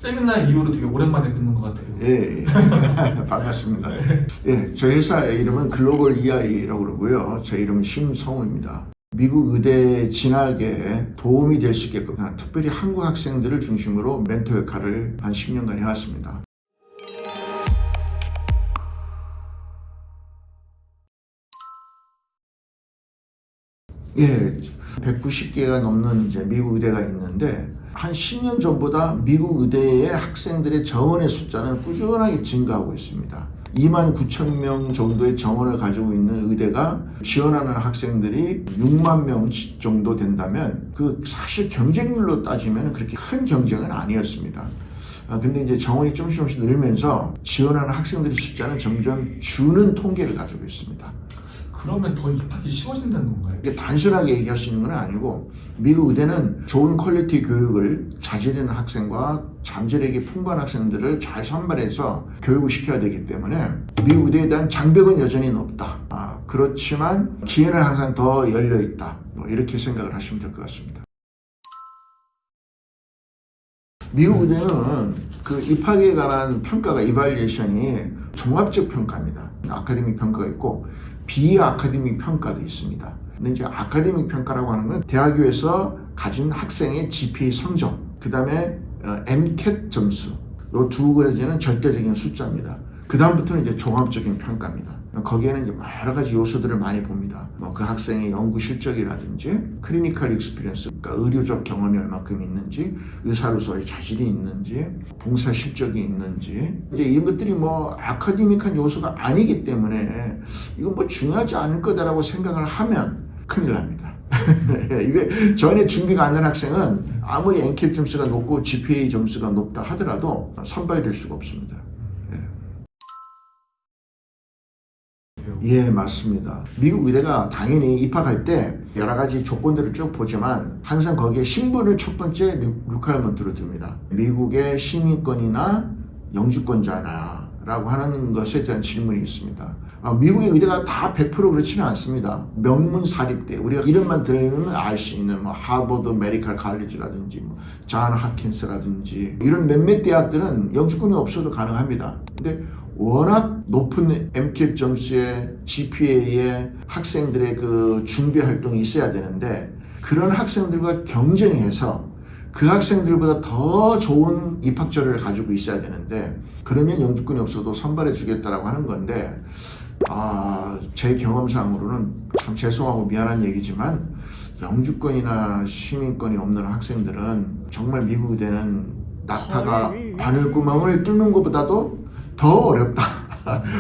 세미나 이후로 되게 오랜만에 뵙는 것 같아요. 예, 반갑습니다. 예, 저희 회사의 이름은 글로벌 EI라고 그러고요. 제 이름은 심성우입니다. 미국 의대 진학에 도움이 될 수 있게끔 특별히 한국 학생들을 중심으로 멘토 역할을 한 10년간 해왔습니다. 예, 190개가 넘는 이제 미국 의대가 있는데 한 10년 전보다 미국 의대의 학생들의 정원의 숫자는 꾸준하게 증가하고 있습니다. 2만 9천 명 정도의 정원을 가지고 있는 의대가 지원하는 학생들이 6만 명 정도 된다면 그 사실 경쟁률로 따지면 그렇게 큰 경쟁은 아니었습니다. 근데 이제 정원이 조금씩 늘면서 지원하는 학생들의 숫자는 점점 주는 통계를 가지고 있습니다. 그러면 더 입학이 쉬워진다는 건가요? 이게 단순하게 얘기할 수 있는 건 아니고 미국 의대는 좋은 퀄리티 교육을 자질 있는 학생과 잠재력이 풍부한 학생들을 잘 선발해서 교육을 시켜야 되기 때문에 미국 의대에 대한 장벽은 여전히 높다. 그렇지만 기회는 항상 더 열려있다. 이렇게 생각을 하시면 될 것 같습니다. 미국 의대는 그 입학에 관한 평가가 이발리에이션이 종합적 평가입니다. 아카데믹 평가가 있고 비아카데믹 평가도 있습니다. 근데 이제 아카데믹 평가라고 하는 건 대학교에서 가진 학생의 GPA 성적, 그 다음에 MCAT 점수, 이 두 가지는 절대적인 숫자입니다. 그 다음부터는 이제 종합적인 평가입니다. 거기에는 이제 여러 가지 요소들을 많이 봅니다. 그 학생의 연구 실적이라든지, 클리니컬 익스피리언스, 그러니까 의료적 경험이 얼마큼 있는지, 의사로서의 자질이 있는지, 봉사 실적이 있는지, 이제 이런 것들이 아카데믹한 요소가 아니기 때문에 이건 중요하지 않을 거다라고 생각을 하면 큰일 납니다. 이게 전에 준비가 안 된 학생은 아무리 NCAT 점수가 높고 GPA 점수가 높다 하더라도 선발될 수가 없습니다. 예, 맞습니다. 미국 의대가 당연히 입학할 때 여러 가지 조건들을 쭉 보지만 항상 거기에 신분을 첫 번째 리퀘어먼트로 듭니다. 미국의 시민권이나 영주권자나 라고 하는 것에 대한 질문이 있습니다. 미국의 의대가 다 100% 그렇지는 않습니다. 명문 사립대, 우리가 이름만 들으면 알 수 있는 하버드 메디컬 칼리지라든지 존 홉킨스라든지 이런 몇몇 대학들은 영주권이 없어도 가능합니다. 근데 워낙 높은 MCAT 점수의 GPA의 학생들의 그 준비 활동이 있어야 되는데 그런 학생들과 경쟁해서 그 학생들보다 더 좋은 입학처를 가지고 있어야 되는데 그러면 영주권이 없어도 선발해 주겠다라고 하는 건데 제 경험상으로는 참 죄송하고 미안한 얘기지만 영주권이나 시민권이 없는 학생들은 정말 미국 의대는 낙타가 바늘구멍을 뚫는 것보다도 더 어렵다.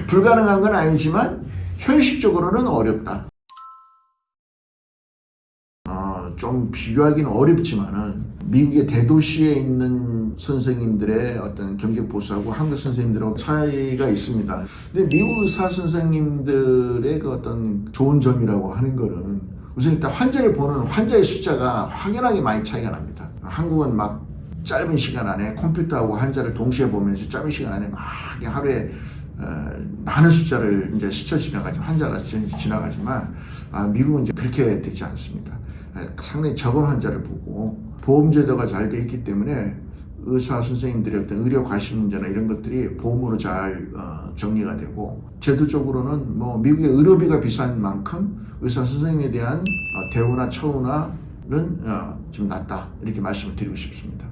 불가능한 건 아니지만 현실적으로는 어렵다. 좀 비교하기는 어렵지만은 미국의 대도시에 있는 선생님들의 어떤 경쟁 보수하고 한국 선생님들하고 차이가 있습니다. 근데 미국 의사 선생님들의 그 어떤 좋은 점이라고 하는 거는 우선 일단 환자를 보는 환자의 숫자가 확연하게 많이 차이가 납니다. 한국은 막 짧은 시간 안에 컴퓨터하고 환자를 동시에 보면서 짧은 시간 안에 막 하루에 많은 숫자를 이제 스쳐 지나가지만 환자가 지나가지만 미국은 이제 그렇게 되지 않습니다. 상당히 적은 환자를 보고 보험제도가 잘 돼 있기 때문에 의사 선생님들의 어떤 의료 과실 문제나 이런 것들이 보험으로 잘 정리가 되고 제도적으로는 미국의 의료비가 비싼 만큼 의사 선생님에 대한 대우나 처우나는 좀 낮다 이렇게 말씀을 드리고 싶습니다.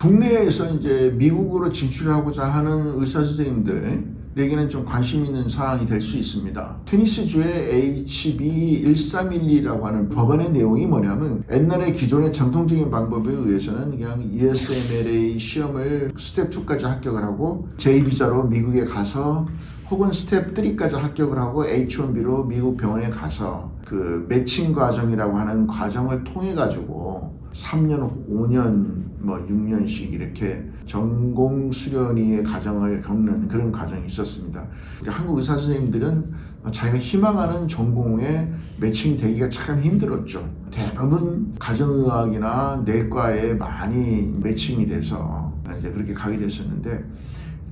국내에서 이제 미국으로 진출하고자 하는 의사 선생님들에게는 좀 관심 있는 사항이 될 수 있습니다. 테니스주의 HB1312라고 하는 법안의 내용이 뭐냐면 옛날에 기존의 전통적인 방법에 의해서는 그냥 USMLA 시험을 스텝 2까지 합격을 하고 제2비자로 미국에 가서 혹은 스텝 3까지 합격을 하고 H1B로 미국 병원에 가서 그 매칭 과정이라고 하는 과정을 통해 가지고 3년, 5년, 6년씩 이렇게 전공 수련의 과정을 겪는 그런 과정이 있었습니다. 한국 의사 선생님들은 자기가 희망하는 전공에 매칭이 되기가 참 힘들었죠. 대부분 가정의학이나 내과에 많이 매칭이 돼서 이제 그렇게 가게 됐었는데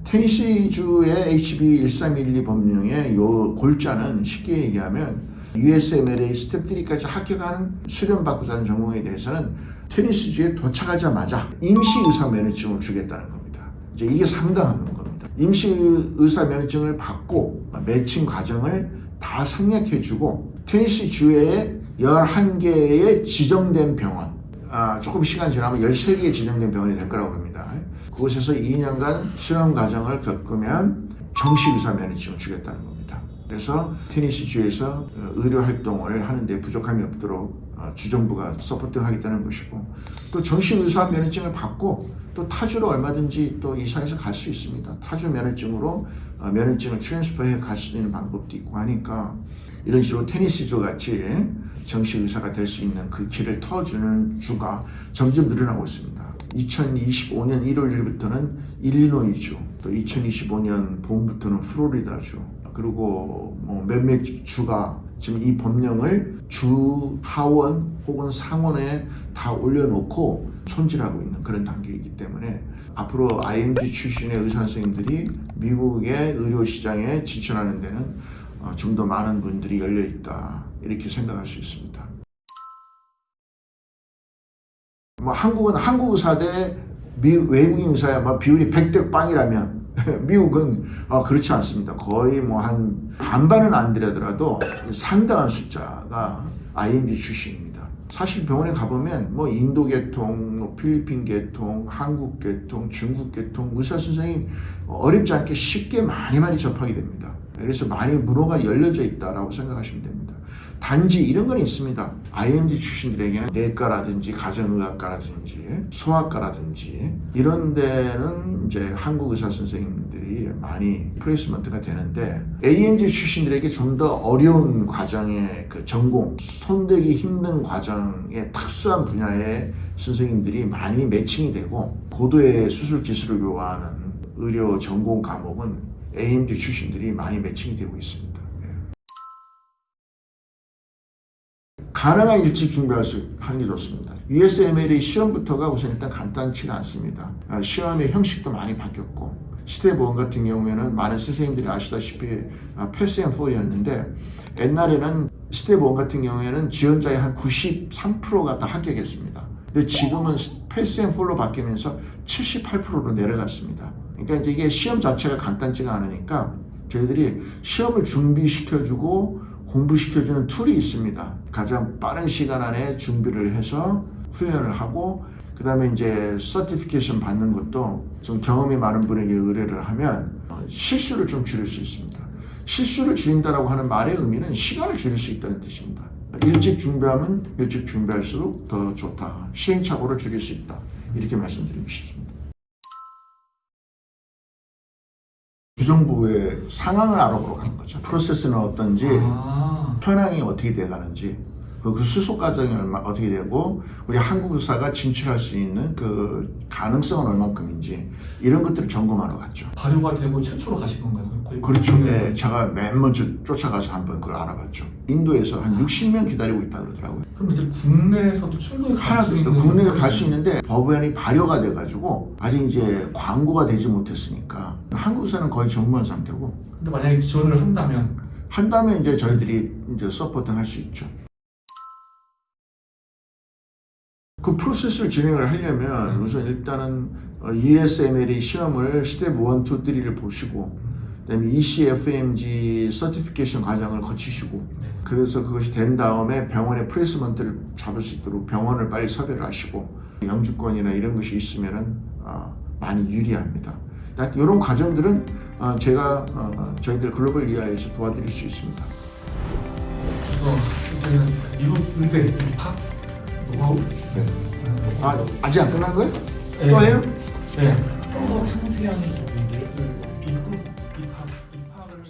테니시주의 HB1312 법령의 요 골자는 쉽게 얘기하면 USMLA 스텝 3까지 합격하는 수련받고자 하는 전공에 대해서는 테니스주에 도착하자마자 임시의사 면허증을 주겠다는 겁니다. 이제 이게 상당한 겁니다. 임시의사 면허증을 받고 매칭 과정을 다 생략해주고 테니스주에 11개의 지정된 병원, 조금 시간 지나면 13개의 지정된 병원이 될 거라고 합니다. 그곳에서 2년간 수련 과정을 겪으면 정식의사 면허증을 주겠다는 겁니다. 그래서 테니스주에서 의료 활동을 하는데 부족함이 없도록 주정부가 서포팅하겠다는 것이고, 또 정식의사 면허증을 받고 또 타주로 얼마든지 또 이사해서 갈 수 있습니다. 타주 면허증으로 면허증을 트랜스퍼해 갈 수 있는 방법도 있고 하니까, 이런 식으로 테니스주 같이 정식 의사가 될 수 있는 그 길을 터주는 주가 점점 늘어나고 있습니다. 2025년 1월 1일부터는 일리노이주, 또 2025년 봄부터는 플로리다주, 그리고 뭐 몇몇 주가 지금 이 법령을 주 하원 혹은 상원에 다 올려놓고 손질하고 있는 그런 단계이기 때문에, 앞으로 IMG 출신의 의사 선생님들이 미국의 의료 시장에 진출하는 데는 좀 더 많은 분들이 열려 있다, 이렇게 생각할 수 있습니다. 뭐 한국은 한국 의사 대 외국인 의사야 뭐 비율이 100대 0이라면 미국은 그렇지 않습니다. 거의 뭐 한 반반은 안 되더라도 상당한 숫자가 IMG 출신입니다. 사실 병원에 가보면 뭐 인도 계통, 뭐 필리핀 계통, 한국 계통, 중국 계통 의사 선생님 어렵지 않게 쉽게 많이 접하게 됩니다. 그래서 많이 문호가 열려져 있다라고 생각하시면 됩니다. 단지 이런 건 있습니다. IMG 출신들에게는 내과라든지 가정의학과라든지 소아과라든지 이런 데는 이제 한국 의사 선생님들이 많이 플레이스먼트가 되는데, AMG 출신들에게 좀 더 어려운 과정의 그 전공, 손대기 힘든 과정의 특수한 분야의 선생님들이 많이 매칭이 되고, 고도의 수술 기술을 요하는 의료 전공 과목은 AMG 출신들이 많이 매칭이 되고 있습니다. 가능한 일찍 준비할 수 하는 게 좋습니다. USMLA 시험부터가 우선 일단 간단치가 않습니다. 시험의 형식도 많이 바뀌었고, 스텝 1 같은 경우에는 많은 선생님들이 아시다시피 패스 앤 폴이었는데, 옛날에는 스텝 1 같은 경우에는 지원자의 한 93%가 다 합격했습니다. 근데 지금은 패스 앤 폴로 바뀌면서 78%로 내려갔습니다. 그러니까 이제 이게 시험 자체가 간단치가 않으니까 저희들이 시험을 준비시켜주고 공부시켜주는 툴이 있습니다. 가장 빠른 시간 안에 준비를 해서 훈련을 하고, 그 다음에 이제 서티피케이션 받는 것도 좀 경험이 많은 분에게 의뢰를 하면 실수를 좀 줄일 수 있습니다. 실수를 줄인다라고 하는 말의 의미는 시간을 줄일 수 있다는 뜻입니다. 일찍 준비하면 일찍 준비할수록 더 좋다. 시행착오를 줄일 수 있다. 이렇게 말씀드리고 싶습니다. 주정부의 상황을 알아보러 가는 거죠. 프로세스는 어떤지, 현황이 어떻게 돼가는지, 그 수속 과정이 어떻게 되고, 우리 한국 의사가 진출할 수 있는 그 가능성은 얼만큼인지, 이런 것들을 점검하러 갔죠. 발효가 되고 최초로 가신 건가요? 거의 그렇죠. 네, 제가 맨 먼저 쫓아가서 한번 그걸 알아봤죠. 인도에서 한 60명 기다리고 있다 그러더라고요. 그럼 이제 국내에서도 충분히 갈 수 있는, 국내에 갈 수 있는데 법안이 발효가 돼가지고 아직 이제 광고가 되지 못했으니까 한국 의사는 거의 정무한 상태고. 근데 만약에 지원을 한다면 이제 저희들이 이제 서포팅 할 수 있죠. 그 프로세스를 진행을 하려면 우선 일단은 USMLA 시험을 스텝 1, 2, 3를 보시고, 그다음에 ECFMG 서티피케이션 과정을 거치시고, 그래서 그것이 된 다음에 병원의 플레이스먼트를 잡을 수 있도록 병원을 빨리 섭외를 하시고, 영주권이나 이런 것이 있으면은 많이 유리합니다. 이런 과정들은 제가 저희들 글로벌 리아에서 도와드릴 수 있습니다. 그래서 이제는 미국 의대 입학 노하우? 네. 아직 안 끝난 거예요? 네. 또 해요? 네. 좀 더 상세한 부분들 입학을